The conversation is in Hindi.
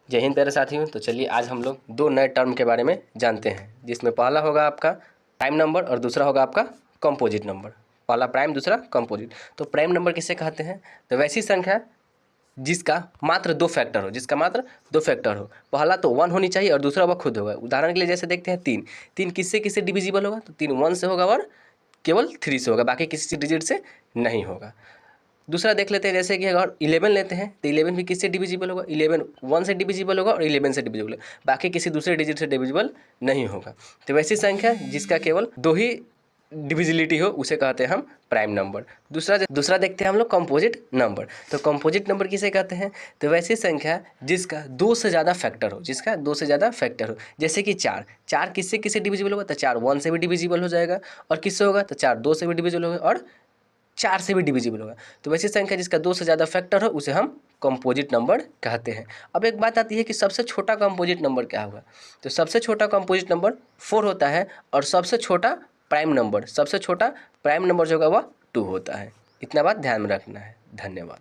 जय हिंद प्यारे साथियों। तो चलिए आज हम लोग दो नए टर्म के बारे में जानते हैं, जिसमें पहला होगा आपका प्राइम नंबर और दूसरा होगा आपका कंपोजिट नंबर। पहला प्राइम, दूसरा कंपोजिट। तो प्राइम नंबर किसे कहते हैं? तो वैसी संख्या जिसका मात्र दो फैक्टर हो, जिसका मात्र दो फैक्टर हो। पहला तो 1 होनी चाहिए और दूसरा वह खुद होगा। उदाहरण के लिए जैसे देखते हैं 3, 3 किससे किससे डिविजिबल होगा? तो 3 1 से होगा और केवल 3 से होगा, बाकी किसी डिजिट से नहीं होगा। दूसरा देख लेते हैं, जैसे कि अगर 11 लेते हैं तो 11 भी किससे डिविजिबल होगा? 11 1 से डिविजिबल होगा और 11 से डिविजिबल होगा, बाकी किसी दूसरे डिजिट से डिविजिबल नहीं होगा। तो वैसी संख्या जिसका केवल दो ही डिविजिबिलिटी हो उसे कहते हैं हम प्राइम नंबर। दूसरा देखते हैं हम लोग कंपोजिट नंबर। तो कंपोजिट नंबर किसे कहते हैं? तो वैसी संख्या जिसका दो से ज़्यादा फैक्टर हो, जिसका दो से ज़्यादा फैक्टर हो। जैसे कि 4 किससे किससे डिविजिबल होगा? तो 4 1 से भी डिविजिबल हो जाएगा, और किससे होगा? तो 4 2 से भी डिविजिबल होगा और 4 से भी डिविजिबल होगा। तो वैसी संख्या जिसका दो से ज़्यादा फैक्टर हो उसे हम कंपोजिट नंबर कहते हैं। अब एक बात आती है कि सबसे छोटा कंपोजिट नंबर क्या होगा? तो सबसे छोटा कंपोजिट नंबर 4 होता है, और सबसे छोटा प्राइम नंबर जो होगा वह 2 होता है। इतना बात ध्यान में रखना है। धन्यवाद।